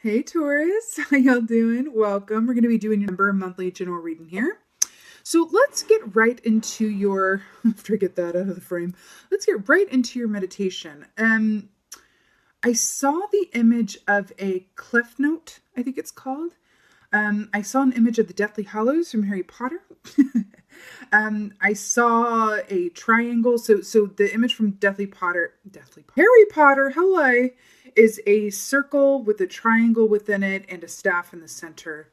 Hey Taurus, how y'all doing? Welcome. We're going to be doing your number monthly general reading here. So let's get right into your, after I get that out of the frame, let's get right into your meditation. I saw the image of a cliff note, I think it's called. I saw an image of the Deathly Hallows from Harry Potter. I saw a triangle. So the image from Harry Potter, hello, is a circle with a triangle within it and a staff in the center.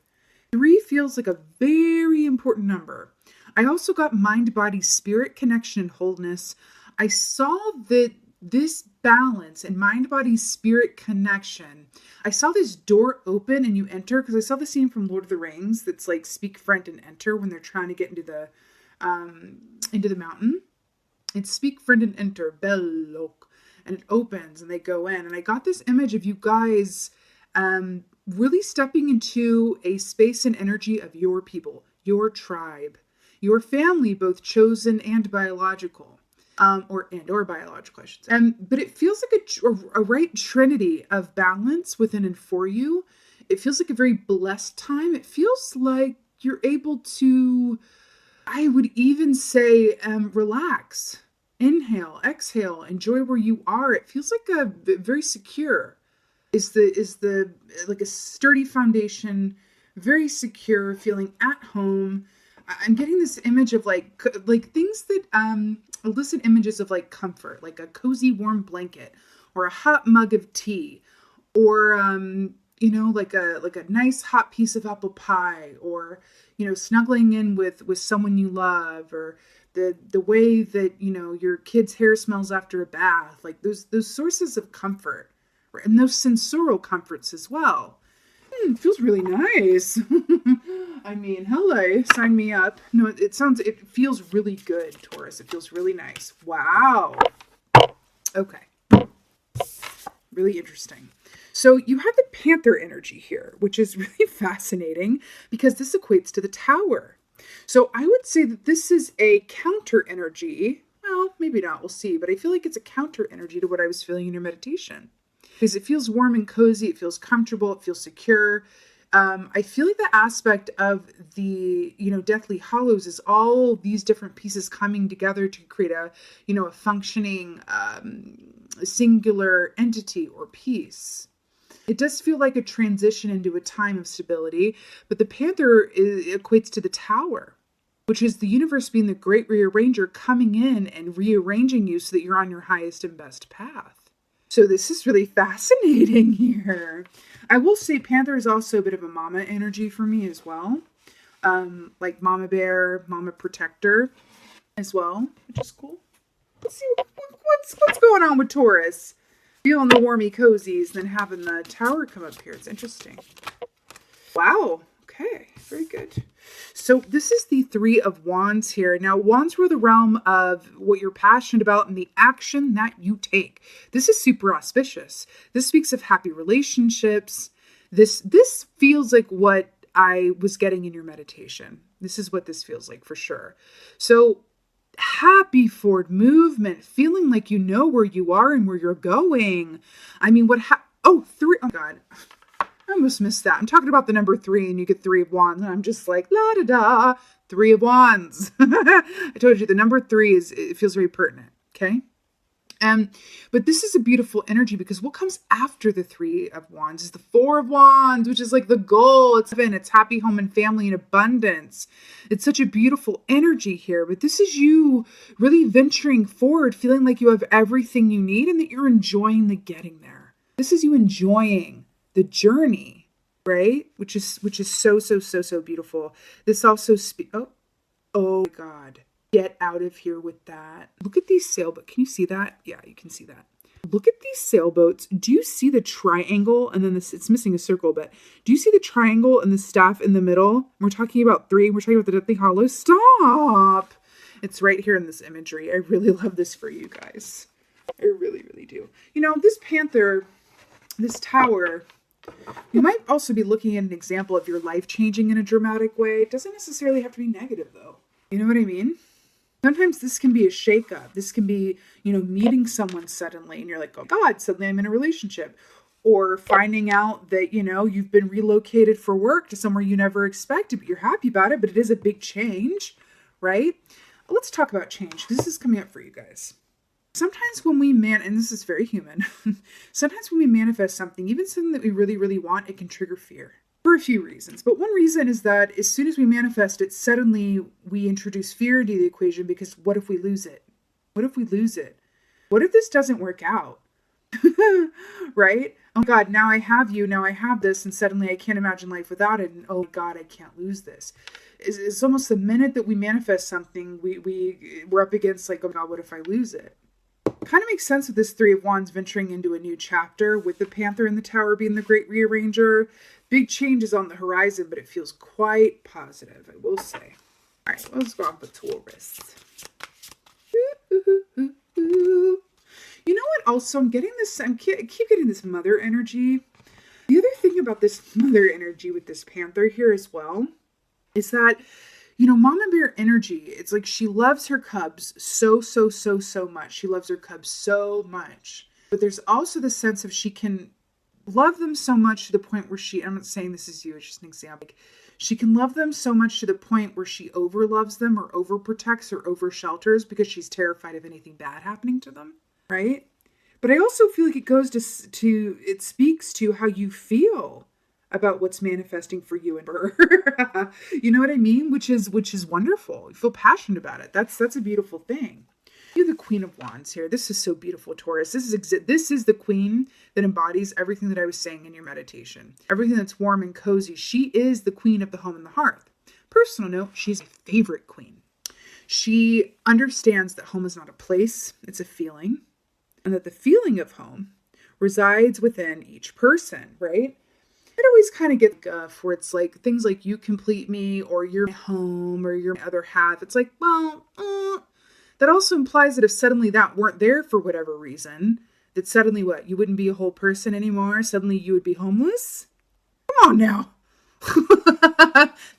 3 feels like a very important number. I also got mind, body, spirit connection and wholeness. I saw that this balance and mind, body, spirit connection. I saw this door open and you enter, because I saw the scene from Lord of the Rings that's like speak friend and enter when they're trying to get into the mountain. It's speak friend and enter, Belloc, and it opens and they go in. And I got this image of you guys really stepping into a space and energy of your people, your tribe, your family, both chosen and biological. Or biological, I should say. But it feels like a right trinity of balance within and for you. It feels like a very blessed time. It feels like you're able to, I would even say, relax, inhale, exhale, enjoy where you are. It feels like a very secure. Is the like a sturdy foundation, very secure, feeling at home. I'm getting this image of like things that elicit images of like comfort, like a cozy warm blanket or a hot mug of tea, or like a nice hot piece of apple pie, or snuggling in with someone you love, or the way that your kid's hair smells after a bath, like those sources of comfort, and those sensorial comforts as well. It feels really nice. I mean, hello, sign me up. No, it feels really good, Taurus. It feels really nice. Wow. Okay. Really interesting. So you have the Panther energy here, which is really fascinating because this equates to the Tower. So I would say that this is a counter energy. Well, maybe not. We'll see. But I feel like it's a counter energy to what I was feeling in your meditation. Because it feels warm and cozy, it feels comfortable, it feels secure. I feel like the aspect of the, Deathly Hallows is all these different pieces coming together to create a functioning singular entity or piece. It does feel like a transition into a time of stability, but the Panther equates to the Tower, which is the universe being the great rearranger, coming in and rearranging you so that you're on your highest and best path. So this is really fascinating here. I will say Panther is also a bit of a mama energy for me as well. Like mama bear, mama protector as well, which is cool. Let's see what's going on with Taurus. Feeling the warmy cozies, then having the Tower come up here. It's interesting. Wow. Okay. Very good. So this is the 3 of Wands here. Now, Wands were the realm of what you're passionate about and the action that you take. This is super auspicious. This speaks of happy relationships. This feels like what I was getting in your meditation. This is what this feels like for sure. So happy forward movement, feeling like you know where you are and where you're going. I mean, 3. Oh God. I almost missed that. I'm talking about the number 3 and you get 3 of Wands. And I'm just like, la-da-da, 3 of Wands. I told you the number 3 it feels very pertinent. Okay. But this is a beautiful energy because what comes after the 3 of Wands is the 4 of Wands, which is like the goal. It's happy home and family and abundance. It's such a beautiful energy here, but this is you really venturing forward, feeling like you have everything you need and that you're enjoying the getting there. This is you enjoying the journey, right? Which is so beautiful. This also oh my God. Get out of here with that. Look at these sailboats. Can you see that? Yeah, you can see that. Look at these sailboats. Do you see the triangle? And then it's missing a circle, but do you see the triangle and the staff in the middle? We're talking about 3. We're talking about the Deathly Hallows. Stop. It's right here in this imagery. I really love this for you guys. I really, really do. This Panther, this Tower, you might also be looking at an example of your life changing in a dramatic way. It doesn't necessarily have to be negative, though. You know what I mean? Sometimes this can be a shakeup. This can be, meeting someone suddenly and you're like, oh God, suddenly I'm in a relationship. or finding out that, you've been relocated for work to somewhere you never expected, but you're happy about it, but it is a big change, right? Let's talk about change, because this is coming up for you guys. Sometimes when we and this is very human, sometimes when we manifest something, even something that we really, really want, it can trigger fear for a few reasons. But one reason is that as soon as we manifest it, suddenly we introduce fear into the equation, because what if we lose it? What if we lose it? What if this doesn't work out? Right? Oh God, now I have you, now I have this, and suddenly I can't imagine life without it. And oh God, I can't lose this. It's almost the minute that we manifest something, we're up against like, oh God, what if I lose it? Kind of makes sense with this Three of Wands venturing into a new chapter with the Panther in the Tower being the Great Rearranger. Big changes on the horizon, but it feels quite positive, I will say. All right, let's go on with Taurus. You know what? Also, I keep getting this mother energy. The other thing about this mother energy with this Panther here as well is that, Mama Bear energy, it's like she loves her cubs so much. She loves her cubs so much. But there's also the sense of she can love them so much to the point where I'm not saying this is you, it's just an example. She can love them so much to the point where she overloves them or overprotects or overshelters because she's terrified of anything bad happening to them, right? But I also feel like it goes it speaks to how you feel about what's manifesting for you and her. You know what I mean? Which is wonderful. You feel passionate about it. That's a beautiful thing. You're the Queen of Wands here. This is so beautiful, Taurus. This is the queen that embodies everything that I was saying in your meditation. Everything that's warm and cozy. She is the queen of the home and the hearth. Personal note, she's my favorite queen. She understands that home is not a place, it's a feeling. And that the feeling of home resides within each person, right? It always kind of get guff where it's like things like you complete me or you're my home or you're my other half. It's like, well, that also implies that if suddenly that weren't there for whatever reason, that suddenly what? You wouldn't be a whole person anymore? Suddenly you would be homeless? Come on now.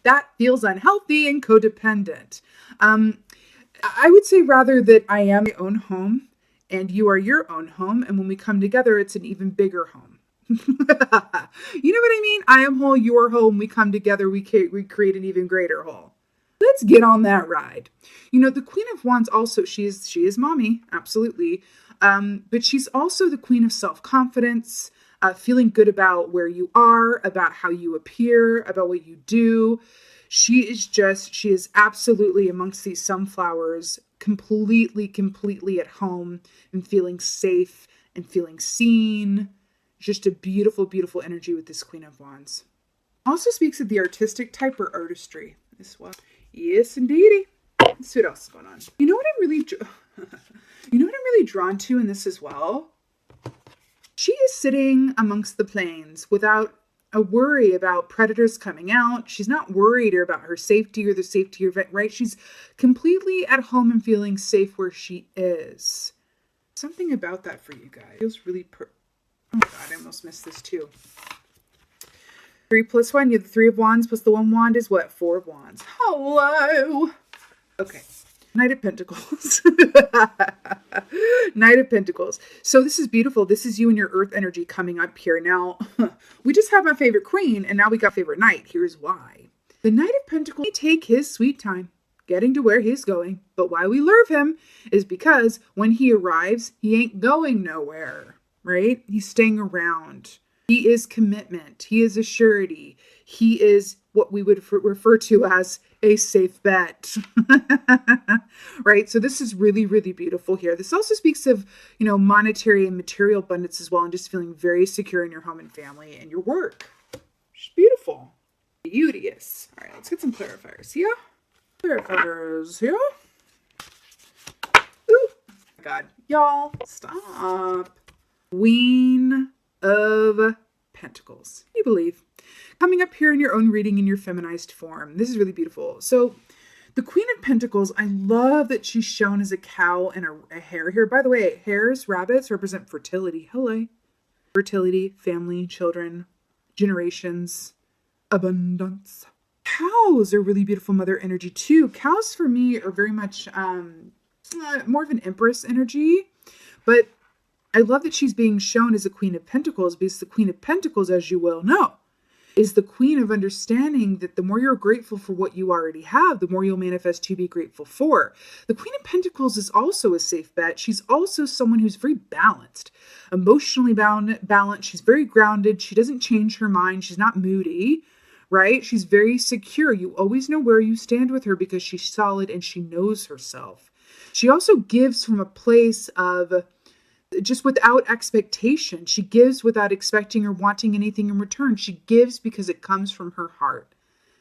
That feels unhealthy and codependent. I would say rather that I am my own home and you are your own home. And when we come together, it's an even bigger home. You know what I mean? I am whole, you are whole. When we come together, we create an even greater whole. Let's get on that ride. The Queen of Wands also, she is mommy, absolutely. But she's also the queen of self-confidence, feeling good about where you are, about how you appear, about what you do. She is absolutely amongst these sunflowers, completely at home and feeling safe and feeling seen. Just a beautiful, beautiful energy with this Queen of Wands. Also speaks of the artistic type or artistry as well. Yes, indeedy. Let's see what else is going on. You know what I'm really drawn to in this as well? She is sitting amongst the plains without a worry about predators coming out. She's not worried about her safety or the safety of it, right? She's completely at home and feeling safe where she is. Something about that for you guys. It feels really oh my God, I almost missed this too. 3 plus 1, you have the 3 of Wands plus the 1 wand is what? 4 of Wands. Hello. Okay. Knight of Pentacles. Knight of Pentacles. So this is beautiful. This is you and your earth energy coming up here. Now, we just have my favorite queen, and now we got favorite knight. Here's why. The Knight of Pentacles may take his sweet time getting to where he's going, but why we love him is because when he arrives, he ain't going nowhere, right? He's staying around. He is commitment. He is a surety. He is what we would refer to as a safe bet, right? So this is really, really beautiful here. This also speaks of, monetary and material abundance as well, and just feeling very secure in your home and family and your work. It's beautiful. Beauteous. All right, let's get some clarifiers here. Clarifiers here. Ooh, my God. Y'all, stop. Queen of Pentacles. You believe. Coming up here in your own reading in your feminized form. This is really beautiful. So the Queen of Pentacles, I love that she's shown as a cow and a hare here. By the way, hares, rabbits represent fertility. Hello. Fertility, family, children, generations, abundance. Cows are really beautiful mother energy too. Cows for me are very much more of an empress energy, but I love that she's being shown as a Queen of Pentacles, because the Queen of Pentacles, as you well know, is the queen of understanding that the more you're grateful for what you already have, the more you'll manifest to be grateful for. The Queen of Pentacles is also a safe bet. She's also someone who's very balanced, emotionally balanced. She's very grounded. She doesn't change her mind. She's not moody, right? She's very secure. You always know where you stand with her because she's solid and she knows herself. She also gives from a place of just without expectation. She gives without expecting or wanting anything in return. She gives because it comes from her heart,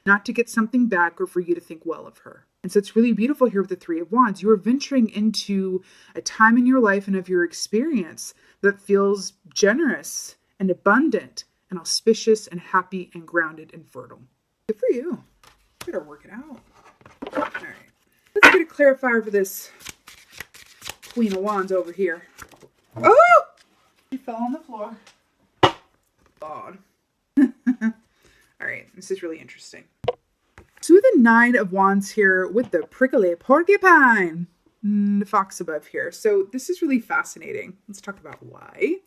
not to get something back or for you to think well of her. And so it's really beautiful here with the Three of Wands. You are venturing into a time in your life and of your experience that feels generous and abundant and auspicious and happy and grounded and fertile. Good for you. Better work it out. All right. Let's get a clarifier for this Queen of Wands over here. Oh! She fell on the floor. God. All right, this is really interesting. So with the Nine of Wands here with the prickly porcupine, the fox above here. So this is really fascinating. Let's talk about why.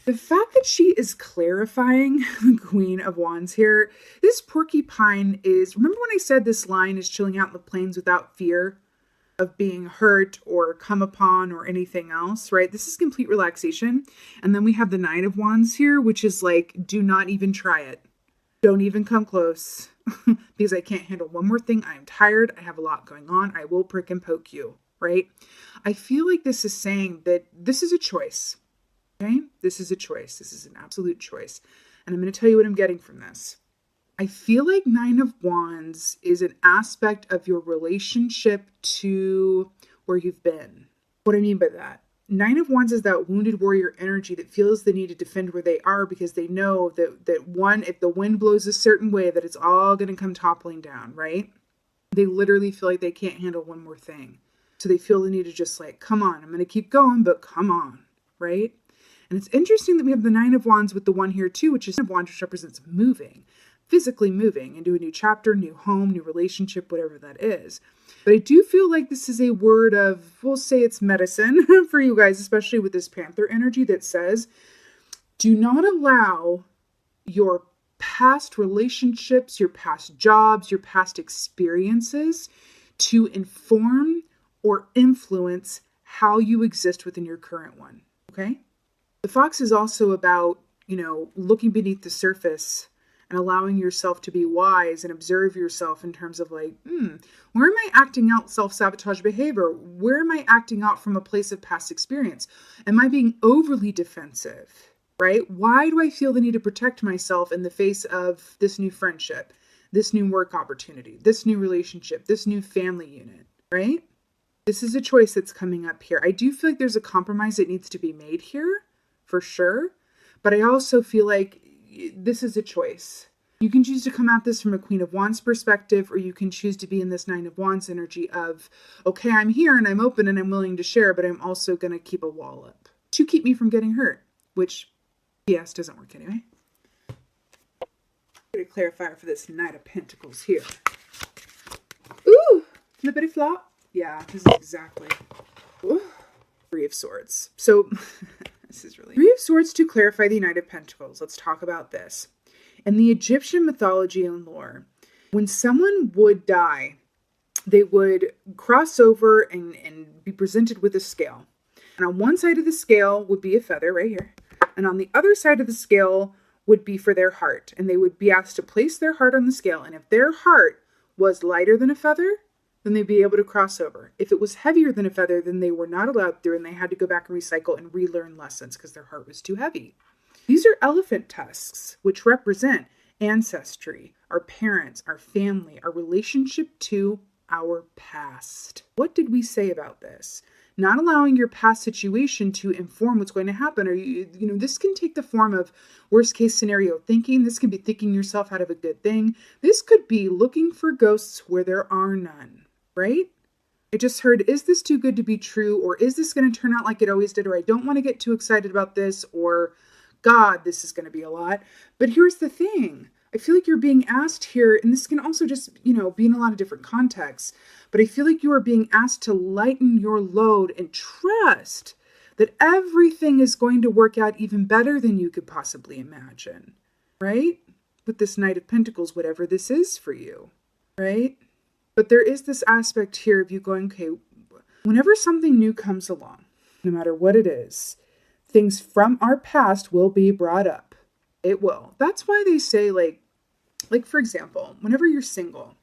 The fact that she is clarifying the Queen of Wands here, this porcupine is, remember when I said this lion is chilling out in the plains without fear of being hurt or come upon or anything else, right? This is complete relaxation. And then we have the Nine of Wands here, which is like, do not even try it. Don't even come close because I can't handle one more thing. I am tired. I have a lot going on. I will prick and poke you, right? I feel like this is saying that this is a choice, okay? This is a choice. This is an absolute choice. And I'm going to tell you what I'm getting from this. I feel like Nine of Wands is an aspect of your relationship to where you've been. What I mean by that, Nine of Wands is that wounded warrior energy that feels the need to defend where they are because they know that one, if the wind blows a certain way, that it's all going to come toppling down, right? They literally feel like they can't handle one more thing. So they feel the need to just like, come on, I'm going to keep going, but come on, right? And it's interesting that we have the Nine of Wands with the one here too, which is Nine of Wands, which represents moving. Physically moving into a new chapter, new home, new relationship, whatever that is. But I do feel like this is a word of, we'll say it's medicine for you guys, especially with this Panther energy that says, do not allow your past relationships, your past jobs, your past experiences to inform or influence how you exist within your current one, okay? The fox is also about, looking beneath the surface and allowing yourself to be wise and observe yourself in terms of like, where am I acting out self-sabotage behavior? Where am I acting out from a place of past experience? Am I being overly defensive, right? Why do I feel the need to protect myself in the face of this new friendship, this new work opportunity, this new relationship, this new family unit, right? This is a choice that's coming up here. I do feel like there's a compromise that needs to be made here, for sure. But I also feel like this is a choice. You can choose to come at this from a Queen of Wands perspective, or you can choose to be in this Nine of Wands energy of, okay, I'm here and I'm open and I'm willing to share, but I'm also going to keep a wall up to keep me from getting hurt, which, yes, doesn't work anyway. Get a clarifier for this Knight of Pentacles here. Ooh, flippity flop. Yeah, this is exactly. Ooh. Three of Swords. So this is really Three of Swords to clarify the Knight of Pentacles. Let's talk about this. In the Egyptian mythology and lore, when someone would die, they would cross over and be presented with a scale. And on one side of the scale would be a feather right here. And on the other side of the scale would be for their heart. And they would be asked to place their heart on the scale. And if their heart was lighter than a feather, then they'd be able to cross over. If it was heavier than a feather, then they were not allowed through and they had to go back and recycle and relearn lessons because their heart was too heavy. These are elephant tusks, which represent ancestry, our parents, our family, our relationship to our past. What did we say about this? Not allowing your past situation to inform what's going to happen. Or, this can take the form of worst case scenario thinking. This can be thinking yourself out of a good thing. This could be looking for ghosts where there are none. Right? I just heard, is this too good to be true? Or is this going to turn out like it always did? Or I don't want to get too excited about this. Or God, this is going to be a lot. But here's the thing. I feel like you're being asked here, and this can also just, be in a lot of different contexts. But I feel like you are being asked to lighten your load and trust that everything is going to work out even better than you could possibly imagine, right? With this Knight of Pentacles, whatever this is for you, right? But there is this aspect here of you going, okay, whenever something new comes along, no matter what it is, things from our past will be brought up. It will. That's why they say, like for example, whenever you're single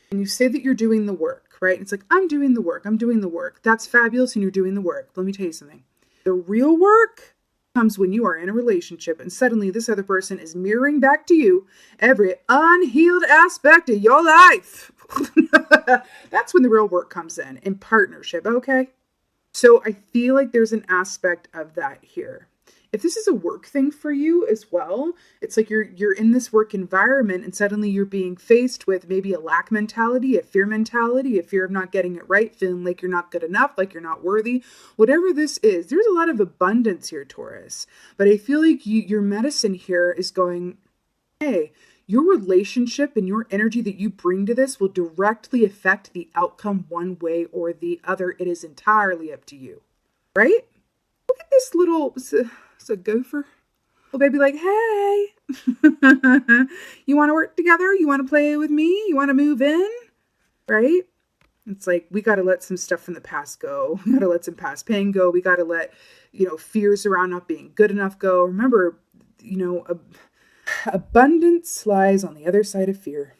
and you say that you're doing the work, right? It's like, I'm doing the work. I'm doing the work. That's fabulous. And you're doing the work. Let me tell you something. The real work comes when you are in a relationship and suddenly this other person is mirroring back to you every unhealed aspect of your life. That's when the real work comes in partnership, okay? So I feel like there's an aspect of that here. If this is a work thing for you as well, it's like you're in this work environment and suddenly you're being faced with maybe a lack mentality, a fear of not getting it right, feeling like you're not good enough, like you're not worthy. Whatever this is, there's a lot of abundance here, Taurus. But I feel like your medicine here is going, hey, your relationship and your energy that you bring to this will directly affect the outcome one way or the other. It is entirely up to you, right? Look at this little... It's a gopher. Well, baby, like, hey, you want to work together? You want to play with me? You want to move in? Right? It's like, we got to let some stuff from the past go. We got to let some past pain go. We got to let, fears around not being good enough go. Remember, abundance lies on the other side of fear,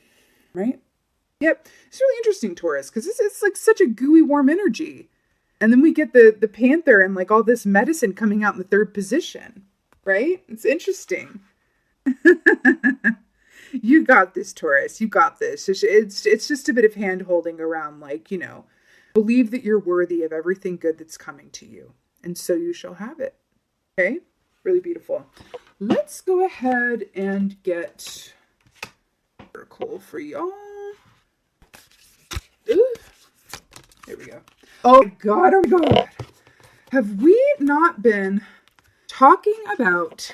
right? Yep. It's really interesting, Taurus, because it's like such a gooey, warm energy. And then we get the Panther and like all this medicine coming out in the third position, right? It's interesting. You got this, Taurus. You got this. It's just a bit of hand holding around, like, believe that you're worthy of everything good that's coming to you. And so you shall have it. Okay? Really beautiful. Let's go ahead and get Oracle for y'all. Ooh. There we go. Oh my God. Have we not been talking about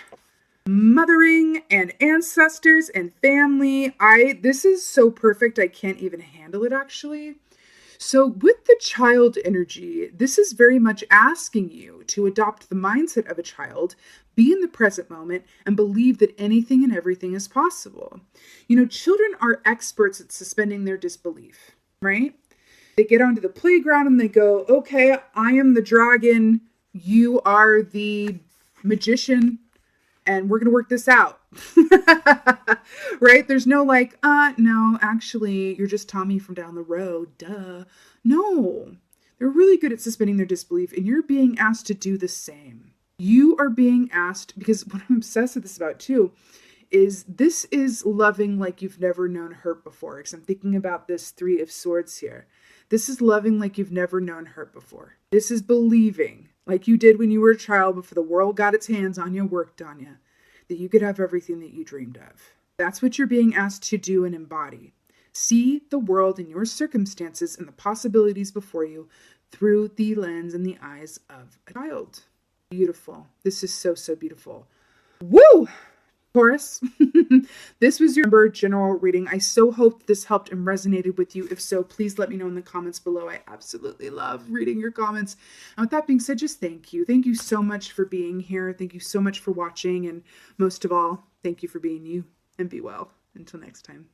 mothering and ancestors and family? This is so perfect. I can't even handle it, actually. So with the child energy, this is very much asking you to adopt the mindset of a child, be in the present moment, and believe that anything and everything is possible. Children are experts at suspending their disbelief, right? They get onto the playground and they go, okay, I am the dragon, you are the magician, and we're going to work this out. Right? There's no like, no, actually, you're just Tommy from down the road. Duh. No. They're really good at suspending their disbelief, and you're being asked to do the same. You are being asked, because what I'm obsessed with this about too, this is loving like you've never known hurt before. Because I'm thinking about this 3 of Swords here. This is loving like you've never known hurt before. This is believing, like you did when you were a child before the world got its hands on you, worked on you, that you could have everything that you dreamed of. That's what you're being asked to do and embody. See the world and your circumstances and the possibilities before you through the lens and the eyes of a child. Beautiful. This is so, so beautiful. Woo! Taurus, this was your number general reading. I so hope this helped and resonated with you. If so, please let me know in the comments below. I absolutely love reading your comments. And with that being said, just thank you. Thank you so much for being here. Thank you so much for watching. And most of all, thank you for being you, and be well. Until next time.